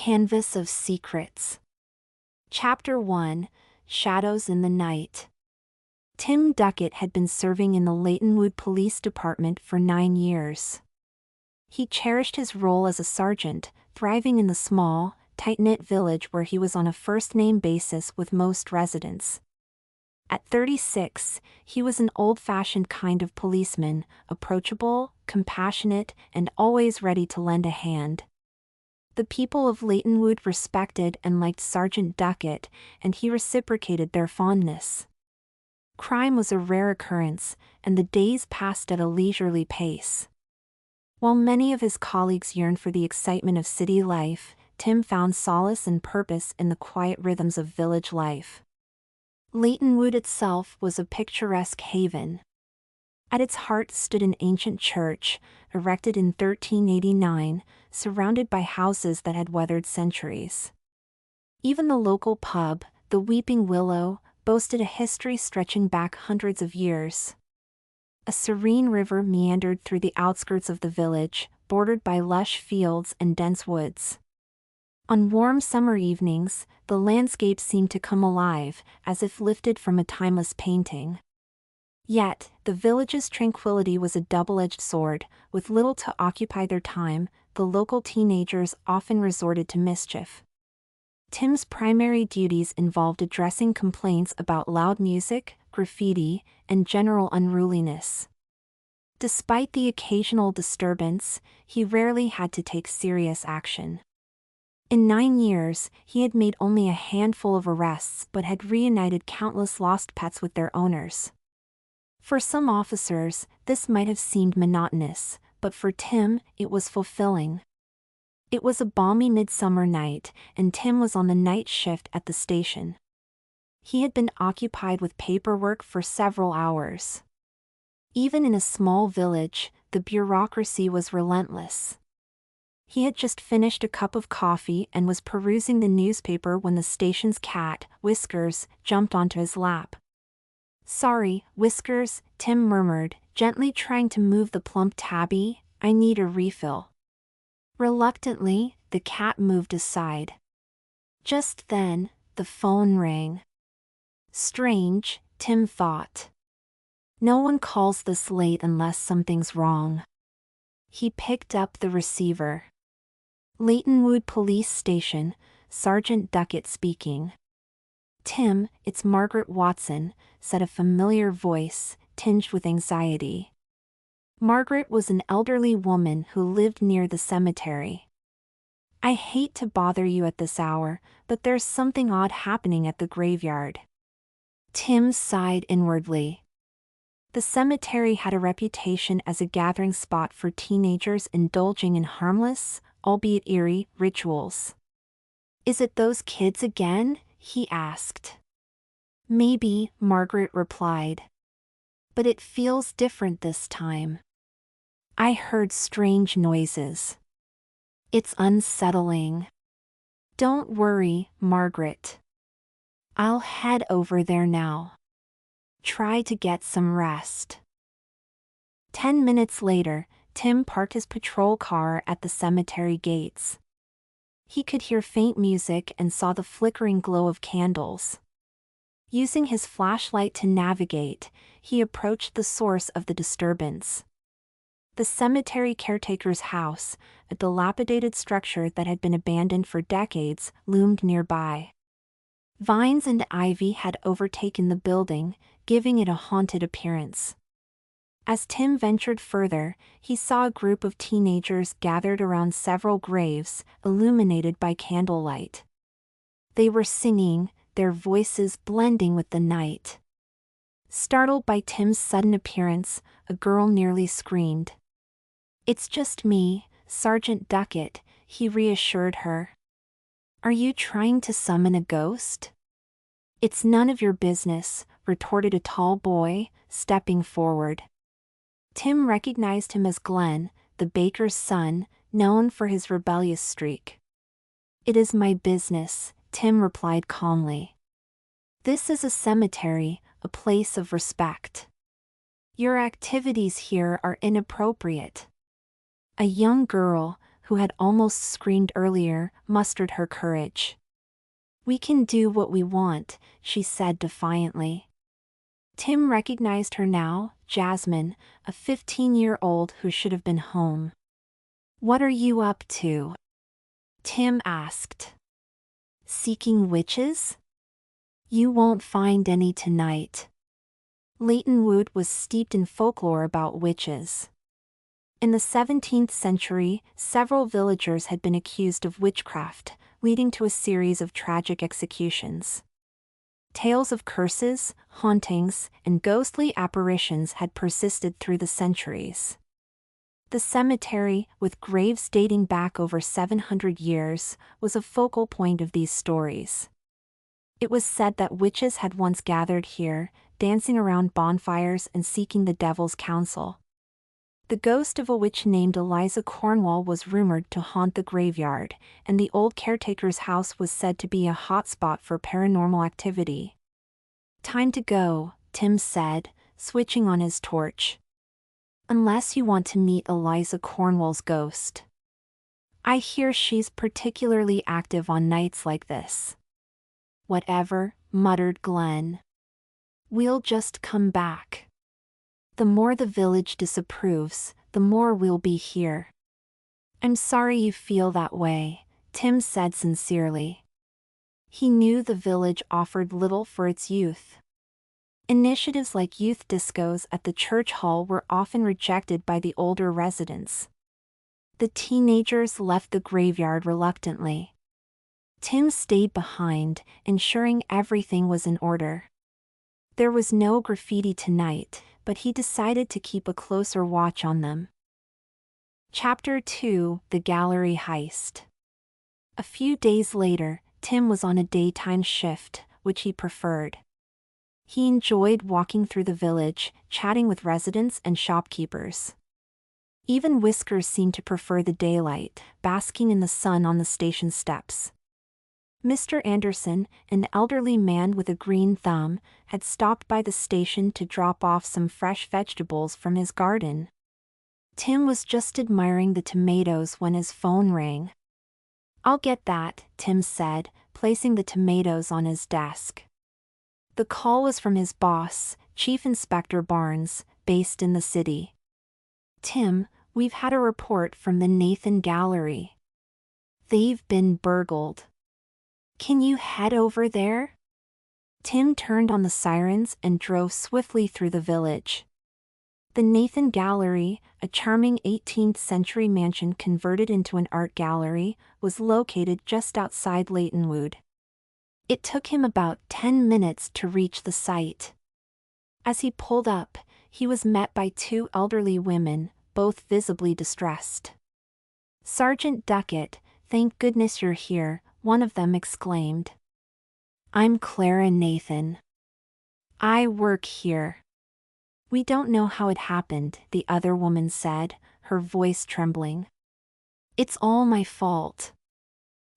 Canvas of Secrets. Chapter 1: Shadows in the Night. Tim Duckett had been serving in the Leightonwood Police Department for 9 years. He cherished his role as a sergeant, thriving in the small, tight-knit village where he was on a first-name basis with most residents. At 36, he was an old-fashioned kind of policeman, approachable, compassionate, and always ready to lend a hand. The people of Leightonwood respected and liked Sergeant Duckett, and he reciprocated their fondness. Crime was a rare occurrence, and the days passed at a leisurely pace. While many of his colleagues yearned for the excitement of city life, Tim found solace and purpose in the quiet rhythms of village life. Leightonwood itself was a picturesque haven. At its heart stood an ancient church, erected in 1389, surrounded by houses that had weathered centuries. Even the local pub, the Weeping Willow, boasted a history stretching back hundreds of years. A serene river meandered through the outskirts of the village, bordered by lush fields and dense woods. On warm summer evenings, the landscape seemed to come alive, as if lifted from a timeless painting. Yet, the village's tranquility was a double-edged sword. With little to occupy their time, the local teenagers often resorted to mischief. Tim's primary duties involved addressing complaints about loud music, graffiti, and general unruliness. Despite the occasional disturbance, he rarely had to take serious action. In 9 years, he had made only a handful of arrests but had reunited countless lost pets with their owners. For some officers, this might have seemed monotonous, but for Tim, it was fulfilling. It was a balmy midsummer night, and Tim was on the night shift at the station. He had been occupied with paperwork for several hours. Even in a small village, the bureaucracy was relentless. He had just finished a cup of coffee and was perusing the newspaper when the station's cat, Whiskers, jumped onto his lap. "Sorry, Whiskers," Tim murmured, gently trying to move the plump tabby, "I need a refill." Reluctantly, the cat moved aside. Just then, the phone rang. Strange, Tim thought. No one calls this late unless something's wrong. He picked up the receiver. Leightonwood Police Station, Sergeant Duckett speaking. "Tim, it's Margaret Watson," said a familiar voice, tinged with anxiety. Margaret was an elderly woman who lived near the cemetery. "I hate to bother you at this hour, but there's something odd happening at the graveyard." Tim sighed inwardly. The cemetery had a reputation as a gathering spot for teenagers indulging in harmless, albeit eerie, rituals. "Is it those kids again?" he asked. "Maybe," Margaret replied. "But it feels different this time. I heard strange noises. It's unsettling." "Don't worry, Margaret. I'll head over there now. Try to get some rest." 10 minutes later, Tim parked his patrol car at the cemetery gates. He could hear faint music and saw the flickering glow of candles. Using his flashlight to navigate, he approached the source of the disturbance. The cemetery caretaker's house, a dilapidated structure that had been abandoned for decades, loomed nearby. Vines and ivy had overtaken the building, giving it a haunted appearance. As Tim ventured further, he saw a group of teenagers gathered around several graves, illuminated by candlelight. They were singing, their voices blending with the night. Startled by Tim's sudden appearance, a girl nearly screamed. "It's just me, Sergeant Duckett," he reassured her. "Are you trying to summon a ghost?" "It's none of your business," retorted a tall boy, stepping forward. Tim recognized him as Glenn, the baker's son, known for his rebellious streak. "It is my business," Tim replied calmly. "This is a cemetery, a place of respect. Your activities here are inappropriate." A young girl, who had almost screamed earlier, mustered her courage. "We can do what we want," she said defiantly. Tim recognized her now, Jasmine, a 15-year-old who should have been home. "What are you up to?" Tim asked. "Seeking witches? You won't find any tonight." Leightonwood was steeped in folklore about witches. In the 17th century, several villagers had been accused of witchcraft, leading to a series of tragic executions. Tales of curses, hauntings, and ghostly apparitions had persisted through the centuries. The cemetery, with graves dating back over 700 years, was a focal point of these stories. It was said that witches had once gathered here, dancing around bonfires and seeking the devil's counsel. The ghost of a witch named Eliza Cornwall was rumored to haunt the graveyard, and the old caretaker's house was said to be a hotspot for paranormal activity. "Time to go," Tim said, switching on his torch. "Unless you want to meet Eliza Cornwall's ghost. I hear she's particularly active on nights like this." "Whatever," muttered Glenn. "We'll just come back. The more the village disapproves, the more we'll be here." "I'm sorry you feel that way," Tim said sincerely. He knew the village offered little for its youth. Initiatives like youth discos at the church hall were often rejected by the older residents. The teenagers left the graveyard reluctantly. Tim stayed behind, ensuring everything was in order. There was no graffiti tonight, but he decided to keep a closer watch on them. Chapter 2: The Gallery Heist. A few days later, Tim was on a daytime shift, which he preferred. He enjoyed walking through the village, chatting with residents and shopkeepers. Even Whiskers seemed to prefer the daylight, basking in the sun on the station steps. Mr. Anderson, an elderly man with a green thumb, had stopped by the station to drop off some fresh vegetables from his garden. Tim was just admiring the tomatoes when his phone rang. "I'll get that," Tim said, placing the tomatoes on his desk. The call was from his boss, Chief Inspector Barnes, based in the city. "Tim, we've had a report from the Nathan Gallery. They've been burgled. Can you head over there?" Tim turned on the sirens and drove swiftly through the village. The Nathan Gallery, a charming 18th-century mansion converted into an art gallery, was located just outside Leightonwood. It took him about 10 minutes to reach the site. As he pulled up, he was met by two elderly women, both visibly distressed. "Sergeant Duckett, thank goodness you're here," one of them exclaimed. "I'm Clara Nathan. I work here." "We don't know how it happened," the other woman said, her voice trembling. "It's all my fault."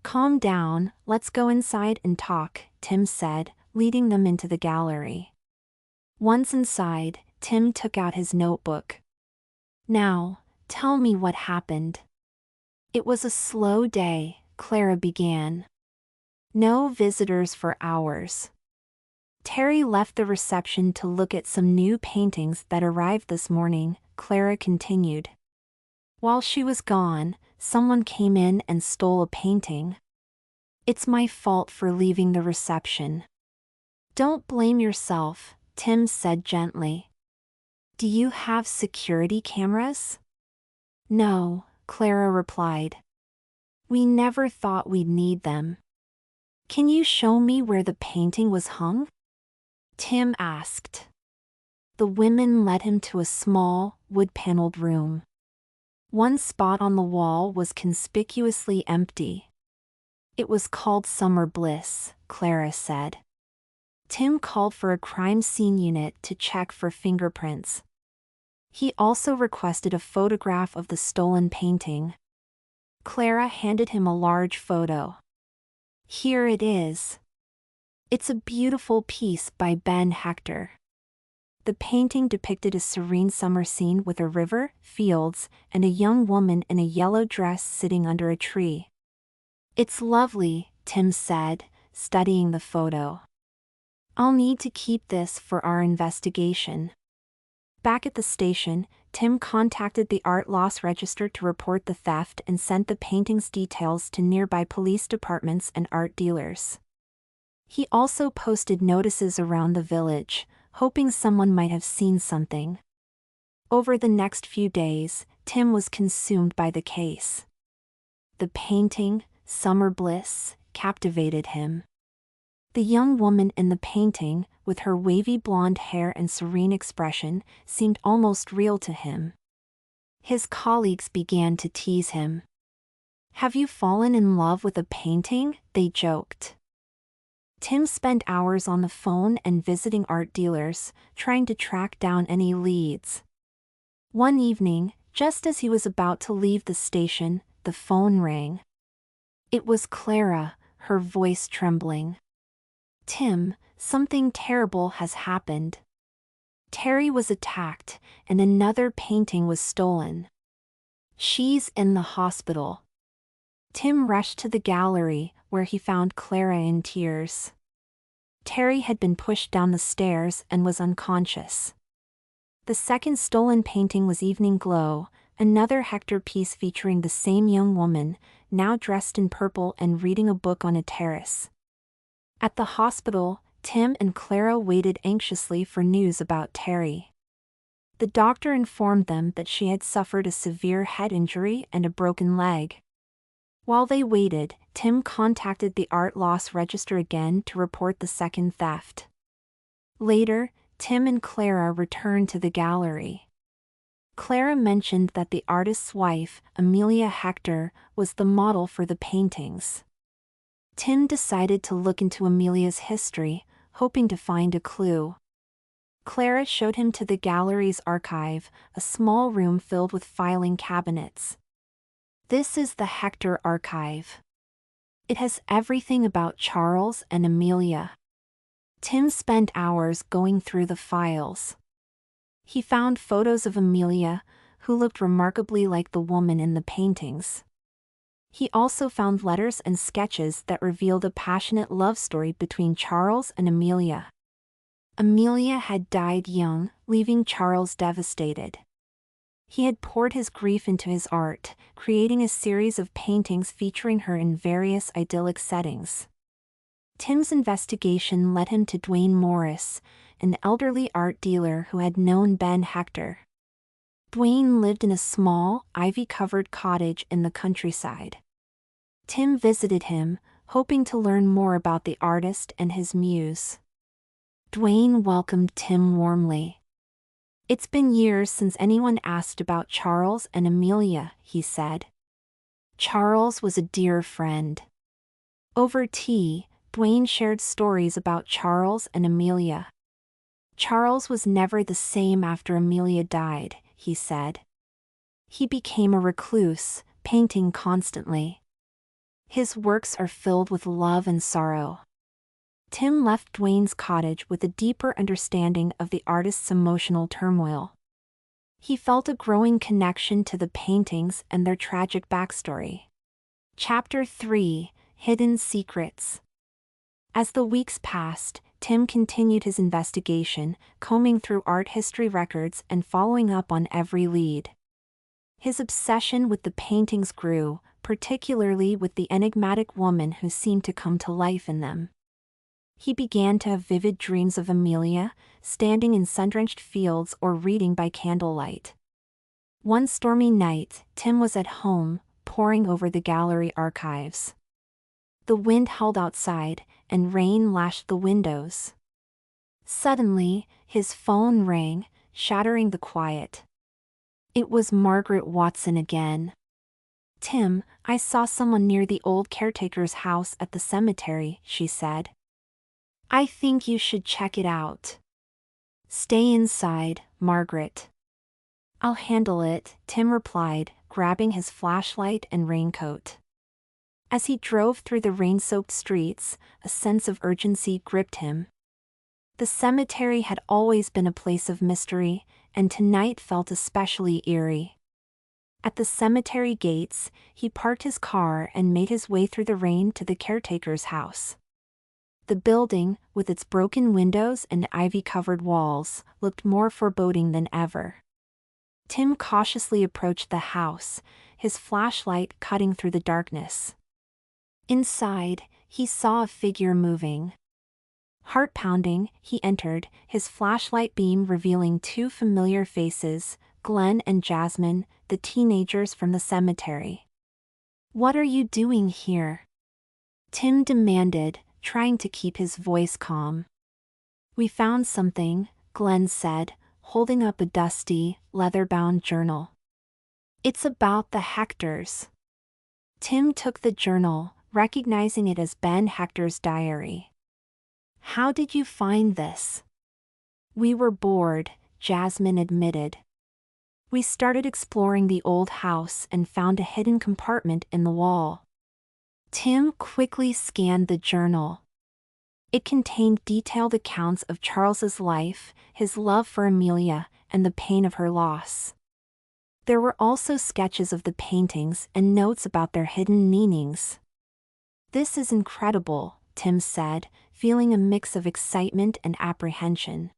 "Calm down, let's go inside and talk," Tim said, leading them into the gallery. Once inside, Tim took out his notebook. "Now, tell me what happened." "It was a slow day," Clara began. "No visitors for hours. Terry left the reception to look at some new paintings that arrived this morning," Clara continued. "While she was gone, someone came in and stole a painting. It's my fault for leaving the reception." "Don't blame yourself," Tim said gently. "Do you have security cameras?" "No," Clara replied. "We never thought we'd need them." "Can you show me where the painting was hung?" Tim asked. The women led him to a small, wood-paneled room. One spot on the wall was conspicuously empty. "It was called Summer Bliss," Clara said. Tim called for a crime scene unit to check for fingerprints. He also requested a photograph of the stolen painting. Clara handed him a large photo. "Here it is. It's a beautiful piece by Ben Hector." The painting depicted a serene summer scene with a river, fields, and a young woman in a yellow dress sitting under a tree. "It's lovely," Tim said, studying the photo. "I'll need to keep this for our investigation." Back at the station, Tim contacted the art loss register to report the theft and sent the painting's details to nearby police departments and art dealers. He also posted notices around the village, hoping someone might have seen something. Over the next few days, Tim was consumed by the case. The painting, Summer Bliss, captivated him. The young woman in the painting, with her wavy blonde hair and serene expression, seemed almost real to him. His colleagues began to tease him. "Have you fallen in love with a painting?" they joked. Tim spent hours on the phone and visiting art dealers, trying to track down any leads. One evening, just as he was about to leave the station, the phone rang. It was Clara, her voice trembling. "Tim, something terrible has happened. Terry was attacked, and another painting was stolen. She's in the hospital." Tim rushed to the gallery, where he found Clara in tears. Terry had been pushed down the stairs and was unconscious. The second stolen painting was Evening Glow, another Hector piece featuring the same young woman, now dressed in purple and reading a book on a terrace. At the hospital, Tim and Clara waited anxiously for news about Terry. The doctor informed them that she had suffered a severe head injury and a broken leg. While they waited, Tim contacted the art loss register again to report the second theft. Later, Tim and Clara returned to the gallery. Clara mentioned that the artist's wife, Amelia Hector, was the model for the paintings. Tim decided to look into Amelia's history, hoping to find a clue. Clara showed him to the gallery's archive, a small room filled with filing cabinets. "This is the Hector archive. It has everything about Charles and Amelia." Tim spent hours going through the files. He found photos of Amelia, who looked remarkably like the woman in the paintings. He also found letters and sketches that revealed a passionate love story between Charles and Amelia. Amelia had died young, leaving Charles devastated. He had poured his grief into his art, creating a series of paintings featuring her in various idyllic settings. Tim's investigation led him to Dwayne Morris, an elderly art dealer who had known Ben Hector. Dwayne lived in a small, ivy-covered cottage in the countryside. Tim visited him, hoping to learn more about the artist and his muse. Dwayne welcomed Tim warmly. "It's been years since anyone asked about Charles and Amelia," he said. Charles was a dear friend. Over tea, Dwayne shared stories about Charles and Amelia. "Charles was never the same after Amelia died," he said. "He became a recluse, painting constantly. His works are filled with love and sorrow." Tim left Dwayne's cottage with a deeper understanding of the artist's emotional turmoil. He felt a growing connection to the paintings and their tragic backstory. Chapter 3: Hidden Secrets. As the weeks passed, Tim continued his investigation, combing through art history records and following up on every lead. His obsession with the paintings grew, particularly with the enigmatic woman who seemed to come to life in them. He began to have vivid dreams of Amelia, standing in sun-drenched fields or reading by candlelight. One stormy night, Tim was at home, poring over the gallery archives. The wind howled outside, and rain lashed the windows. Suddenly, his phone rang, shattering the quiet. It was Margaret Watson again. "Tim, I saw someone near the old caretaker's house at the cemetery," she said. "I think you should check it out." "Stay inside, Margaret." "I'll handle it," Tim replied, grabbing his flashlight and raincoat. As he drove through the rain-soaked streets, a sense of urgency gripped him. The cemetery had always been a place of mystery, and tonight felt especially eerie. At the cemetery gates, he parked his car and made his way through the rain to the caretaker's house. The building, with its broken windows and ivy-covered walls, looked more foreboding than ever. Tim cautiously approached the house, his flashlight cutting through the darkness. Inside, he saw a figure moving. Heart-pounding, he entered, his flashlight beam revealing two familiar faces, Glenn and Jasmine, the teenagers from the cemetery. "What are you doing here?" Tim demanded, trying to keep his voice calm. "We found something," Glenn said, holding up a dusty, leather-bound journal. "It's about the Hectors." Tim took the journal, recognizing it as Ben Hector's diary. "How did you find this?" "We were bored," Jasmine admitted. "We started exploring the old house and found a hidden compartment in the wall." Tim quickly scanned the journal. It contained detailed accounts of Charles's life, his love for Amelia, and the pain of her loss. There were also sketches of the paintings and notes about their hidden meanings. "This is incredible," Tim said, feeling a mix of excitement and apprehension.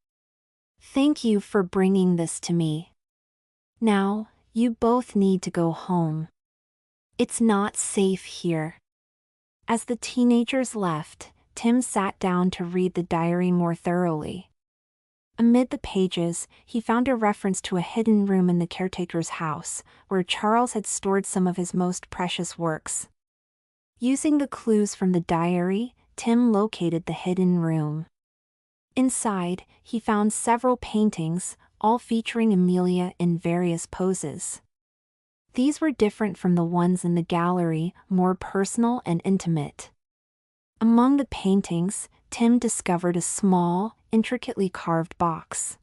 "Thank you for bringing this to me. Now, you both need to go home. It's not safe here." As the teenagers left, Tim sat down to read the diary more thoroughly. Amid the pages, he found a reference to a hidden room in the caretaker's house, where Charles had stored some of his most precious works. Using the clues from the diary, Tim located the hidden room. Inside, he found several paintings, all featuring Amelia in various poses. These were different from the ones in the gallery, more personal and intimate. Among the paintings, Tim discovered a small, intricately carved box.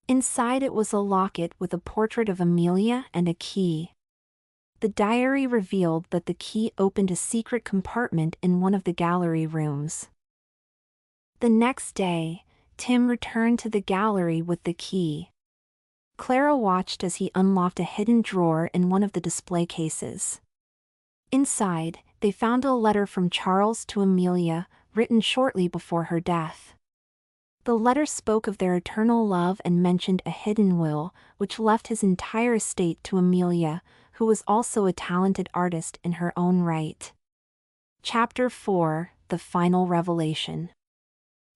Inside it was a locket with a portrait of Amelia and a key. The diary revealed that the key opened a secret compartment in one of the gallery rooms. The next day, Tim returned to the gallery with the key. Clara watched as he unlocked a hidden drawer in one of the display cases. Inside, they found a letter from Charles to Amelia, written shortly before her death. The letter spoke of their eternal love and mentioned a hidden will, which left his entire estate to Amelia, who was also a talented artist in her own right. Chapter 4: The Final Revelation.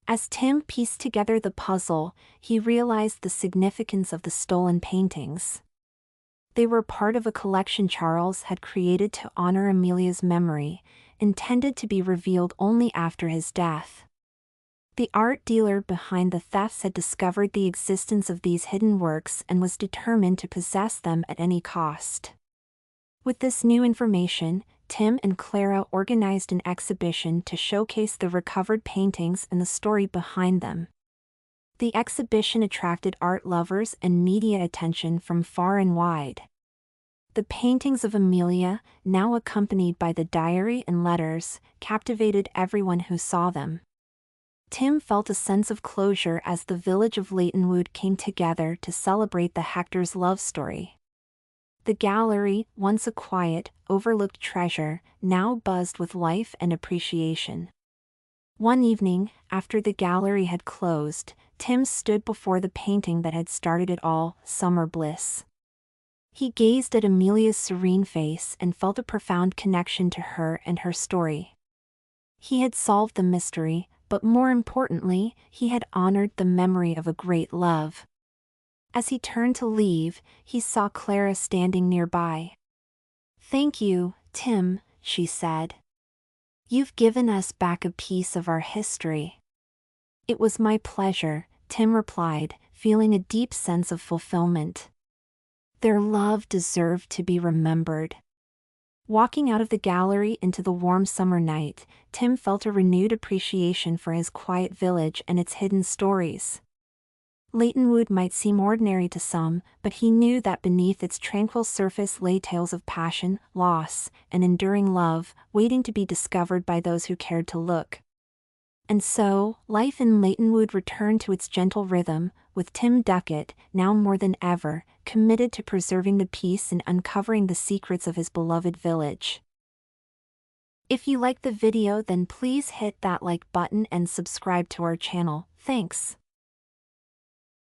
As Tim pieced together the puzzle, he realized the significance of the stolen paintings. They were part of a collection Charles had created to honor Amelia's memory, intended to be revealed only after his death. The art dealer behind the thefts had discovered the existence of these hidden works and was determined to possess them at any cost. With this new information, Tim and Clara organized an exhibition to showcase the recovered paintings and the story behind them. The exhibition attracted art lovers and media attention from far and wide. The paintings of Amelia, now accompanied by the diary and letters, captivated everyone who saw them. Tim felt a sense of closure as the village of Leightonwood came together to celebrate the Hectors' love story. The gallery, once a quiet, overlooked treasure, now buzzed with life and appreciation. One evening, after the gallery had closed, Tim stood before the painting that had started it all, Summer Bliss. He gazed at Amelia's serene face and felt a profound connection to her and her story. He had solved the mystery, but more importantly, he had honored the memory of a great love. As he turned to leave, he saw Clara standing nearby. "Thank you, Tim," she said. "You've given us back a piece of our history." "It was my pleasure," Tim replied, feeling a deep sense of fulfillment. Their love deserved to be remembered. Walking out of the gallery into the warm summer night, Tim felt a renewed appreciation for his quiet village and its hidden stories. Leightonwood might seem ordinary to some, but he knew that beneath its tranquil surface lay tales of passion, loss, and enduring love, waiting to be discovered by those who cared to look. And so, life in Leightonwood returned to its gentle rhythm, with Tim Duckett, now more than ever, committed to preserving the peace and uncovering the secrets of his beloved village. If you liked the video, then please hit that like button and subscribe to our channel. Thanks.